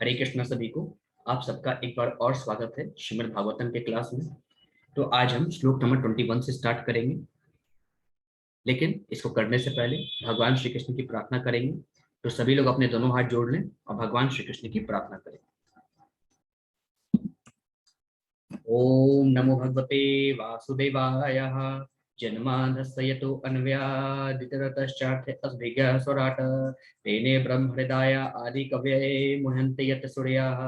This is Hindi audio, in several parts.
हरे कृष्णा सभी को। आप सबका एक बार और स्वागत है श्रीमद् भागवतम के क्लास में। तो आज हम श्लोक नंबर 21 से स्टार्ट करेंगे, लेकिन इसको करने से पहले भगवान श्री कृष्ण की प्रार्थना करेंगे। तो सभी लोग अपने दोनों हाथ जोड़ लें और भगवान श्री कृष्ण की प्रार्थना करें। ओम नमो भगवते वासुदेवाय। जन्माधस्य यतो अन्व्यादितरतश्चार्थे अभिज्ञः स्वराट तेने ब्रह्म हृदय आदि कवये मुह्यन्ति यत् सूर्याः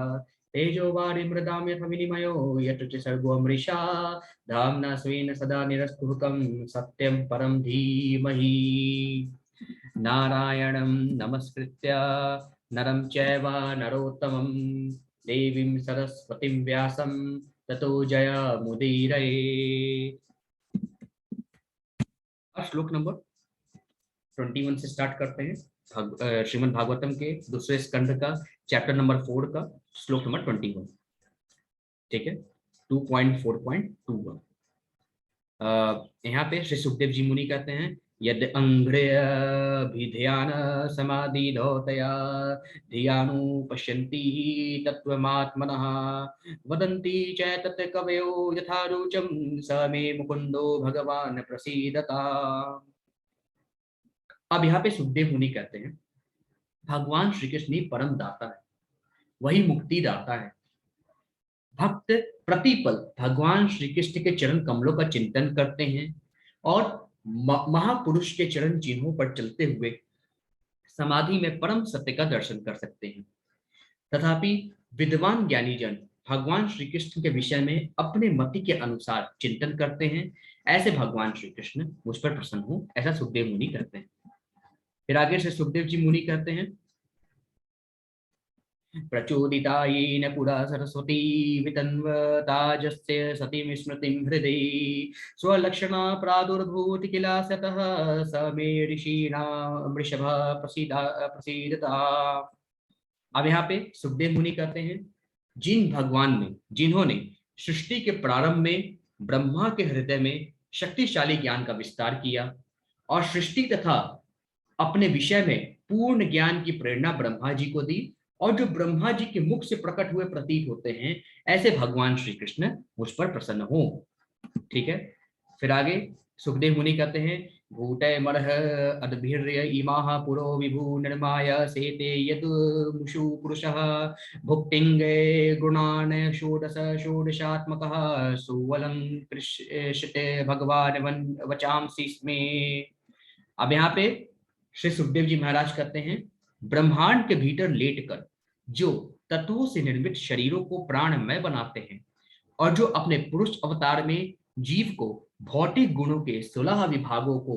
तेजो वारि मृदां यथा विनिमयो यत् च सर्गो मृषा धाम्ना स्वेन सदा निरस्तुकं सत्यं परं धीमहि। नारायणं नमस्कृत्य नरं चैव नरोत्तमं देवीं सरस्वतीं व्यासं ततो जयमुदीरये। श्लोक नंबर 21 से स्टार्ट करते हैं। श्रीमद् भागवतम के दूसरे स्कंध का चैप्टर नंबर 4 का श्लोक नंबर 21। ठीक है, 2.4.21। यहाँ पे श्री सुखदेव जी मुनि कहते हैं, यद अंघ्रयभिध्यान समाधि धौतया धियानु पश्यन्ति तत्त्वमात्मनः वदन्ति च तत् कवयो यथा रुचं स मे मुकुंदो भगवान प्रसीदता। अब यहाँ पे सुखदेव मुनि कहते हैं, भगवान श्री कृष्ण ही परम दाता है, वही मुक्ति दाता है। भक्त प्रतिपल भगवान श्री कृष्ण के चरण कमलों का चिंतन करते हैं और महापुरुष के चरण चिन्हों पर चलते हुए समाधि में परम सत्य का दर्शन कर सकते हैं। तथापि विद्वान ज्ञानी जन भगवान श्री कृष्ण के विषय में अपने मति के अनुसार चिंतन करते हैं। ऐसे भगवान श्री कृष्ण मुझ पर प्रसन्न हो, ऐसा सुखदेव मुनि कहते हैं। फिर आगे से सुखदेव जी मुनि कहते हैं, प्रचोदिता येन पुरा सरस्वती वितन्वताजस्य सतीं स्मृतिं हृदि स्वलक्षणा प्रादुर्भूति किला सतः स मे ऋषीणां वृषभ प्रसीदता। अब यहाँ पे सुखदेव मुनि कहते हैं, जिन्होंने सृष्टि के प्रारंभ में ब्रह्मा के हृदय में शक्तिशाली ज्ञान का विस्तार किया और सृष्टि तथा अपने विषय में पूर्ण ज्ञान की प्रेरणा ब्रह्मा जी को दी, और जो ब्रह्मा जी के मुख से प्रकट हुए प्रतीत होते हैं, ऐसे भगवान श्री कृष्ण मुझ पर प्रसन्न हो। ठीक है, फिर आगे सुखदेव मुनि कहते हैं, भूतय मरह अद्भिर्य इमाः पुरो विभु निर्माय सेते यद मुषु पुरुषः भुक्तिंगे गुणान् षोडश षोडशात्मकः सुवलं कृष्यते भगवान वचांसि स्मे। अब यहाँ पे श्री सुखदेव जी महाराज कहते हैं, ब्रह्मांड के भीतर लेटकर जो तत्वों से निर्मित शरीरों को प्राणमय बनाते हैं और जो अपने पुरुष अवतार में जीव को भौतिक गुणों के 16 विभागों को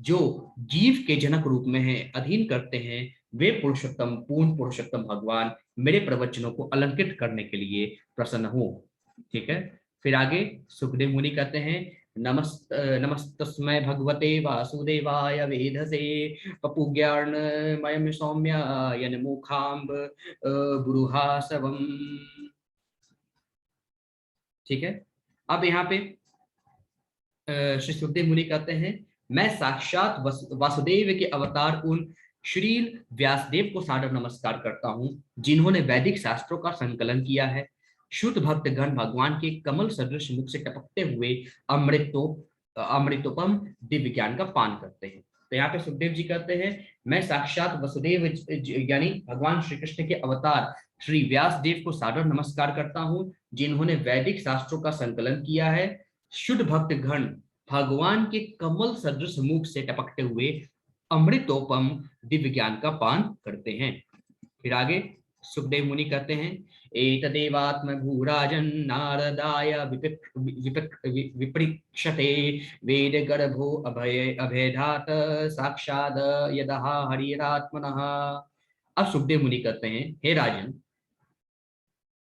जो जीव के जनक रूप में है अधीन करते हैं, वे पुरुषोत्तम पूर्ण पुरुषोत्तम भगवान मेरे प्रवचनों को अलंकृत करने के लिए प्रसन्न हो। ठीक है, फिर आगे सुखदेव मुनि कहते हैं, नमस्तस्मै भगवते वासुदेवाय वेधसे पपुज्ञानमयं सौम्याय मुखाम्ब बुरुहासवम्। ठीक है, अब यहाँ पे श्री सुखदेव मुनि कहते हैं, मैं साक्षात वासुदेव के अवतार उन श्रील व्यासदेव को सादर नमस्कार करता हूँ, जिन्होंने वैदिक शास्त्रों का संकलन किया है। शुद्ध भक्त गण भगवान के कमल सदृश मुख से टपकते हुए अमृतोपम दिव्य ज्ञान का पान करते हैं। तो यहाँ पे सुखदेव जी कहते हैं, मैं साक्षात वसुदेव यानी भगवान श्री कृष्ण के अवतार श्री व्यासदेव को सादर नमस्कार करता हूँ, जिन्होंने वैदिक शास्त्रों का संकलन किया है। शुद्ध भक्त गण भगवान के कमल सदृश मुख से टपकते हुए अमृतोपम दिव्य ज्ञान का पान करते हैं। फिर आगे सुखदेव मुनि कहते हैं, एतदेवात्म भूराजन नारदाय विपृक्षते वेद गर्भो अभेदात साक्षाद यदः हरिरात्मनः। अब सुखदेव मुनि कहते हैं, हे राजन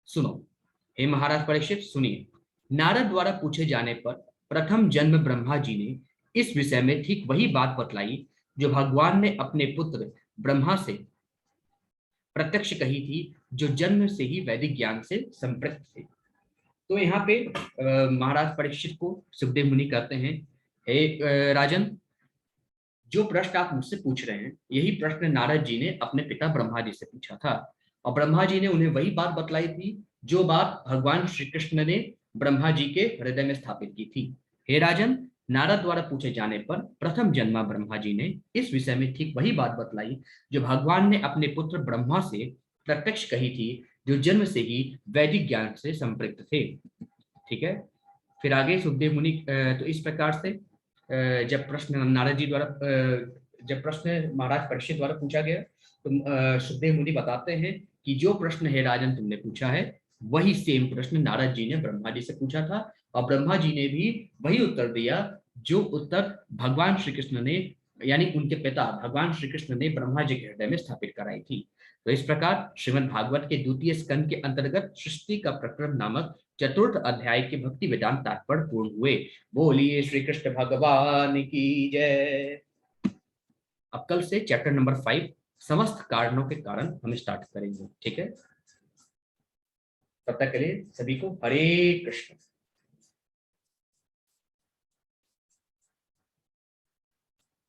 सुनो, हे महाराज परीक्षित सुनिए। नारद द्वारा पूछे जाने पर प्रथम जन्म ब्रह्मा जी ने इस विषय में ठीक वही बात बतलाई जो भगवान ने अपने पुत्र ब्रह्मा से प्रत्यक्ष कही थी, जो जन्म से ही वैदिक ज्ञान से संपृक्त थे। तो यहाँ पे महाराज परीक्षित को सुखदेव मुनि कहते हैं, हे राजन, जो प्रश्न आप मुझसे पूछ रहे हैं, यही प्रश्न नारद जी ने अपने पिता ब्रह्मा जी से पूछा था। और ब्रह्मा जी ने उन्हें वही बात बतलाई थी जो बात भगवान श्री कृष्ण ने ब्रह्मा जी के हृदय में स्थापित की थी। हे राजन, नारद द्वारा पूछे जाने पर प्रथम जन्मा ब्रह्मा जी ने इस विषय में ठीक वही बात बतलाई जो भगवान ने अपने पुत्र ब्रह्मा से प्रत्यक्ष कही थी, जो जन्म से ही वैदिक ज्ञान से संपृक्त थे। ठीक है। फिर आगे सुखदेव मुनि तो इस प्रकार से जब प्रश्न नारद जी द्वारा जब प्रश्न महाराज परीक्षित द्वारा पूछा गया तो सुखदेव मुनि बताते हैं कि जो प्रश्न है राजन तुमने पूछा है वही सेम प्रश्न नारद जी ने ब्रह्मा जी से पूछा था, और ब्रह्मा जी ने भी वही उत्तर दिया जो उत्तर भगवान श्री कृष्ण ने यानी उनके पिता भगवान श्री कृष्ण ने ब्रह्मा जी के हृदय में स्थापित कराई थी। तो इस प्रकार श्रीमद् भागवत के द्वितीय स्कंद के अंतर्गत सृष्टि का प्रकरण नामक चतुर्थ अध्याय के भक्ति वेदांत तात्पर्य पूर्ण हुए। बोलिए श्री कृष्ण भगवान की जय। अब कल से चैप्टर नंबर 5 समस्त कारणों के कारण हम स्टार्ट करेंगे। ठीक है, तब तक के लिए सभी को हरे कृष्ण।